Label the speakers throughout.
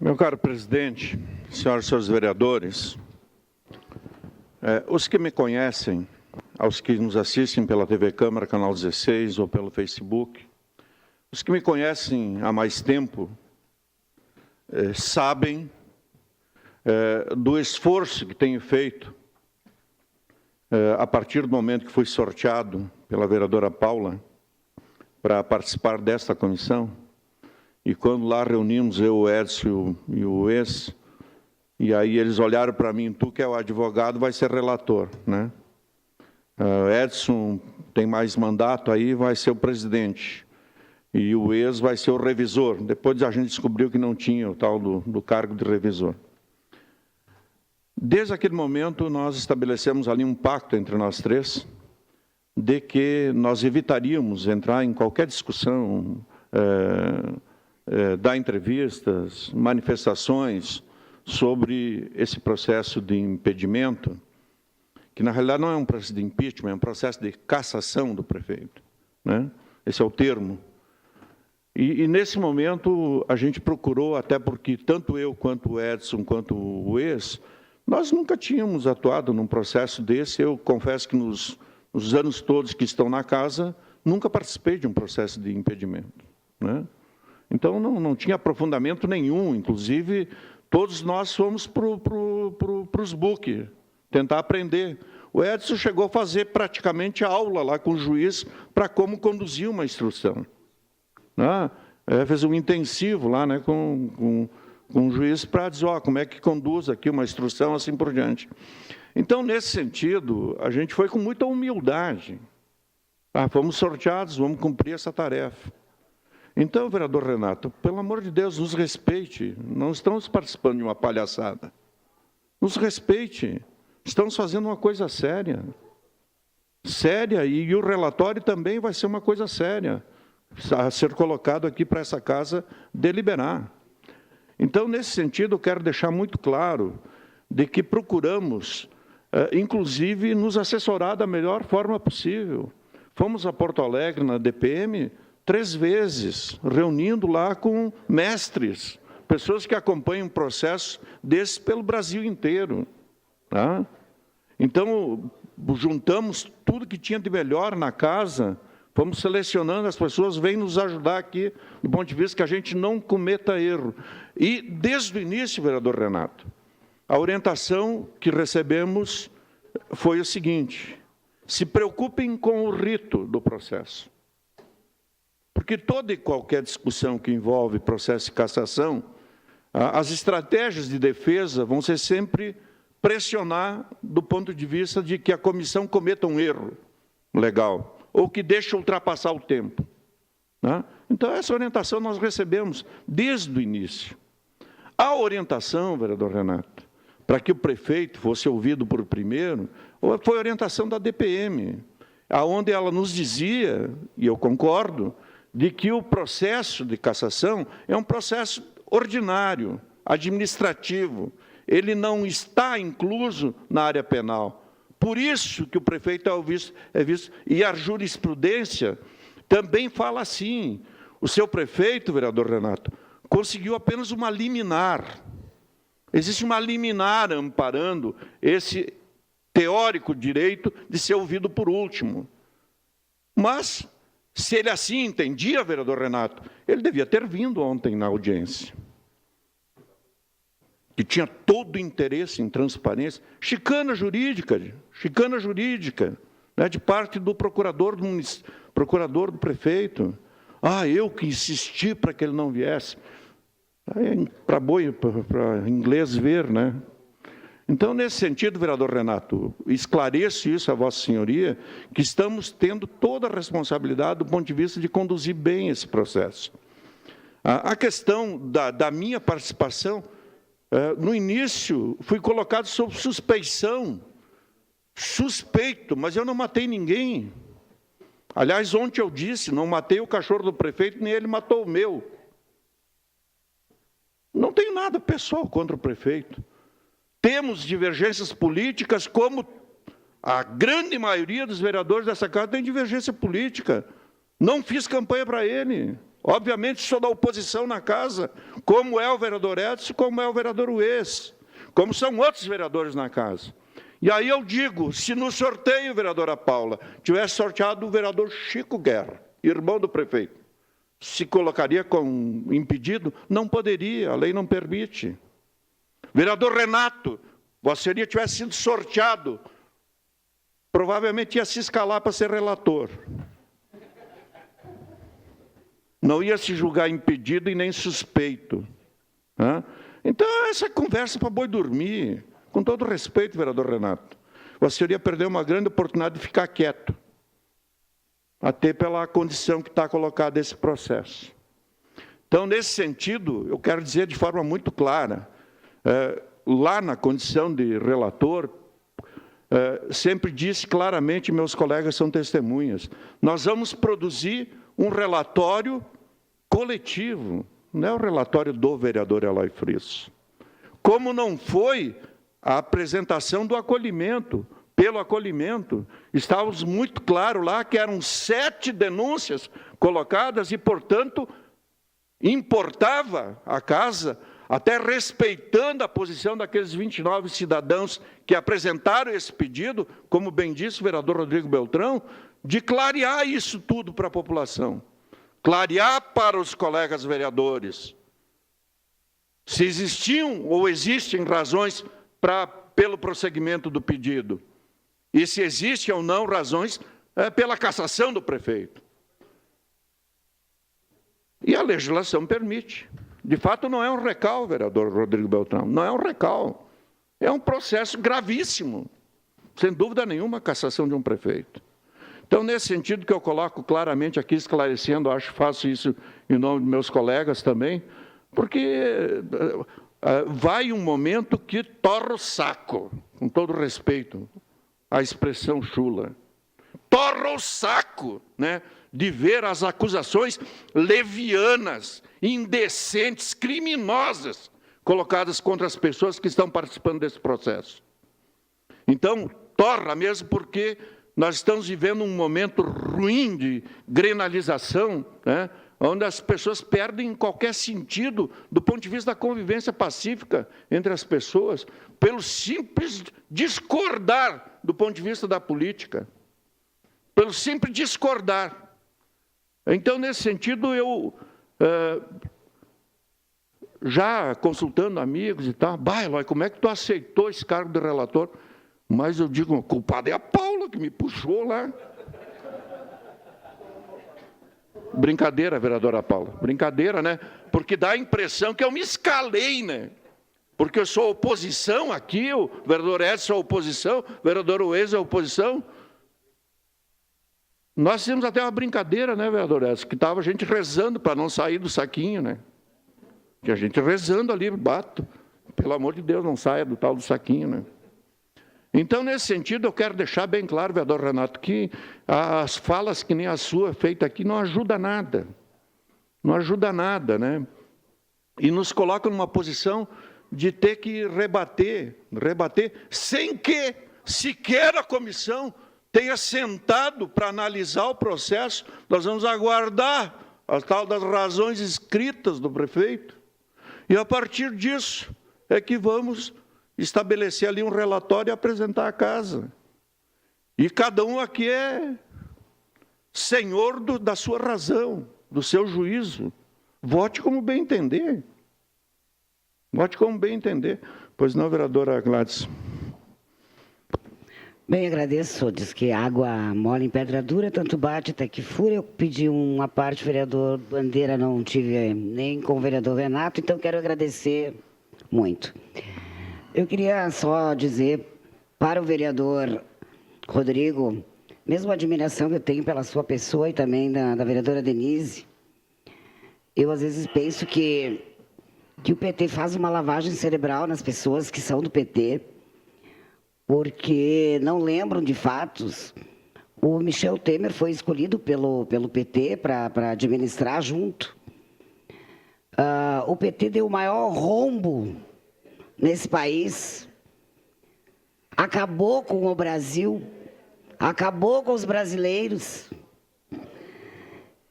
Speaker 1: Meu caro presidente, senhoras e senhores vereadores, os que me conhecem, aos que nos assistem pela TV Câmara, Canal 16 ou pelo Facebook, os que me conhecem há mais tempo sabem do esforço que tenho feito a partir do momento que fui sorteado pela vereadora Paula para participar desta comissão. E quando lá reunimos eu, o Edson e o ex, e aí eles olharam para mim: tu que é o advogado, vai ser relator, né? Edson tem mais mandato aí, vai ser o presidente. E o ex vai ser o revisor. Depois a gente descobriu que não tinha o tal do cargo de revisor. Desde aquele momento, nós estabelecemos ali um pacto entre nós três, de que nós evitaríamos entrar em qualquer discussão, dar entrevistas, manifestações sobre esse processo de impedimento, que na realidade não é um processo de impeachment, é um processo de cassação do prefeito, né? Esse é o termo. E nesse momento a gente procurou, até porque tanto eu quanto o Edson, quanto o ex, nós nunca tínhamos atuado num processo desse. Eu confesso que nos anos todos que estão na casa, nunca participei de um processo de impedimento, né? Então, não tinha aprofundamento nenhum. Inclusive, todos nós fomos para os book, tentar aprender. O Edson chegou a fazer praticamente aula lá com o juiz para como conduzir uma instrução, né? Fez um intensivo lá, né, com o juiz para dizer, como é que conduz aqui uma instrução, assim por diante. Então, nesse sentido, a gente foi com muita humildade. Fomos sorteados, vamos cumprir essa tarefa. Então, vereador Renato, pelo amor de Deus, nos respeite. Não estamos participando de uma palhaçada. Nos respeite. Estamos fazendo uma coisa séria. Séria, e o relatório também vai ser uma coisa séria, a ser colocado aqui para essa casa deliberar. Então, nesse sentido, eu quero deixar muito claro de que procuramos, inclusive, nos assessorar da melhor forma possível. Fomos a Porto Alegre, na DPM, 3 vezes, reunindo lá com mestres, pessoas que acompanham processos desses pelo Brasil inteiro, tá? Então, juntamos tudo que tinha de melhor na casa, fomos selecionando as pessoas, vêm nos ajudar aqui, do ponto de vista que a gente não cometa erro. E, desde o início, vereador Renato, a orientação que recebemos foi o seguinte: se preocupem com o rito do processo. Porque toda e qualquer discussão que envolve processo de cassação, as estratégias de defesa vão ser sempre pressionar do ponto de vista de que a comissão cometa um erro legal, ou que deixe ultrapassar o tempo, né? Então, essa orientação nós recebemos desde o início. A orientação, vereador Renato, para que o prefeito fosse ouvido por primeiro, foi a orientação da DPM, onde ela nos dizia, e eu concordo, de que o processo de cassação é um processo ordinário, administrativo. Ele não está incluso na área penal. Por isso que o prefeito é visto, e a jurisprudência também fala assim. O seu prefeito, vereador Renato, conseguiu apenas uma liminar. Existe uma liminar amparando esse teórico direito de ser ouvido por último. Mas, se ele assim entendia, vereador Renato, ele devia ter vindo ontem na audiência, que tinha todo o interesse em transparência, chicana jurídica, né, de parte do procurador do prefeito. Eu que insisti para que ele não viesse. Para inglês ver, né? Então, nesse sentido, vereador Renato, esclareço isso a Vossa Senhoria, que estamos tendo toda a responsabilidade do ponto de vista de conduzir bem esse processo. A questão da minha participação, no início, fui colocado sob suspeição, suspeito, mas eu não matei ninguém. Aliás, ontem eu disse, não matei o cachorro do prefeito, nem ele matou o meu. Não tenho nada pessoal contra o prefeito. Temos divergências políticas, como a grande maioria dos vereadores dessa casa tem divergência política. Não fiz campanha para ele. Obviamente, sou da oposição na casa, como é o vereador Edson, como é o vereador Ues, como são outros vereadores na casa. E aí eu digo, se no sorteio, vereadora Paula, tivesse sorteado o vereador Chico Guerra, irmão do prefeito, se colocaria como impedido? Não poderia, a lei não permite. Vereador Renato, Vossa Senhoria tivesse sido sorteado, provavelmente ia se escalar para ser relator. Não ia se julgar impedido e nem suspeito. Então, essa conversa para boi dormir. Com todo respeito, vereador Renato, Vossa Senhoria perdeu uma grande oportunidade de ficar quieto, até pela condição que está colocada esse processo. Então, nesse sentido, eu quero dizer de forma muito clara, lá na condição de relator, sempre disse claramente, meus colegas são testemunhas, nós vamos produzir um relatório coletivo, não é o relatório do vereador Eloy Frisso. Como não foi a apresentação do acolhimento, pelo acolhimento, estávamos muito claro lá que eram 7 denúncias colocadas e, portanto, importava a casa, até respeitando a posição daqueles 29 cidadãos que apresentaram esse pedido, como bem disse o vereador Rodrigo Beltrão, de clarear isso tudo para a população, clarear para os colegas vereadores, se existiam ou existem razões pelo prosseguimento do pedido, e se existem ou não razões pela cassação do prefeito. E a legislação permite. De fato, não é um recal, vereador Rodrigo Beltrão, não é um recal. É um processo gravíssimo, sem dúvida nenhuma, a cassação de um prefeito. Então, nesse sentido que eu coloco claramente aqui, esclarecendo, acho que faço isso em nome de meus colegas também, porque vai um momento que torra o saco, com todo respeito, a expressão chula. Torra o saco, né, de ver as acusações levianas, indecentes, criminosas, colocadas contra as pessoas que estão participando desse processo. Então, torra mesmo porque nós estamos vivendo um momento ruim de grenalização, né, onde as pessoas perdem qualquer sentido do ponto de vista da convivência pacífica entre as pessoas, pelo simples discordar do ponto de vista da política, pelo simples discordar. Então, nesse sentido, eu, já consultando amigos e tal, Eloy, como é que tu aceitou esse cargo de relator? Mas eu digo, o culpado é a Paula, que me puxou lá. Brincadeira, vereadora Paula, brincadeira, né? Porque dá a impressão que eu me escalei, né? Porque eu sou oposição aqui, o vereador Edson é oposição, o vereador Ues é oposição. Nós fizemos até uma brincadeira, né, vereador Edson, que estava a gente rezando para não sair do saquinho, né? Que a gente rezando ali, bato, pelo amor de Deus, não saia do tal do saquinho, né? Então, nesse sentido, eu quero deixar bem claro, vereador Renato, que as falas que nem a sua, feita aqui, não ajuda nada. Não ajuda nada, né? E nos coloca numa posição de ter que rebater, sem que sequer a comissão tenha sentado para analisar o processo. Nós vamos aguardar a tal das razões escritas do prefeito. E, a partir disso, é que vamos estabelecer ali um relatório e apresentar à casa. E cada um aqui é senhor da sua razão, do seu juízo. Vote como bem entender. Vote como bem entender. Pois não, vereadora Gladys?
Speaker 2: Bem, agradeço. Diz que água mole em pedra dura, tanto bate até que fura. Eu pedi uma parte, vereador Bandeira, não tive nem com o vereador Renato, então quero agradecer muito. Eu queria só dizer para o vereador Rodrigo, mesmo a admiração que eu tenho pela sua pessoa e também da vereadora Denise, eu às vezes penso que o PT faz uma lavagem cerebral nas pessoas que são do PT, porque não lembram de fatos. O Michel Temer foi escolhido pelo PT para administrar junto. O PT deu o maior rombo nesse país, acabou com o Brasil, acabou com os brasileiros.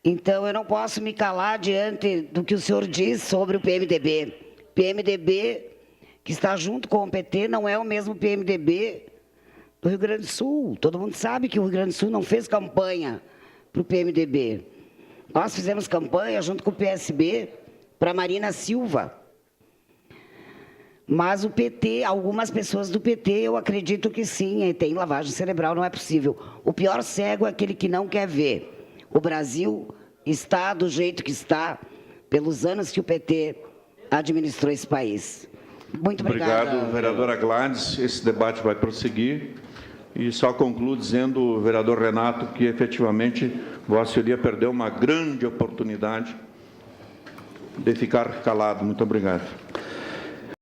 Speaker 2: Então, eu não posso me calar diante do que o senhor diz sobre o PMDB. PMDB, que está junto com o PT, não é o mesmo PMDB do Rio Grande do Sul. Todo mundo sabe que o Rio Grande do Sul não fez campanha para o PMDB. Nós fizemos campanha junto com o PSB para Marina Silva. Mas o PT, algumas pessoas do PT, eu acredito que sim, tem lavagem cerebral, não é possível. O pior cego é aquele que não quer ver. O Brasil está do jeito que está, pelos anos que o PT administrou esse país. Muito obrigada.
Speaker 1: Obrigado, vereadora Gladys. Esse debate vai prosseguir. E só concluo dizendo, o vereador Renato, que efetivamente Vossa Senhoria perdeu uma grande oportunidade de ficar calado. Muito obrigado.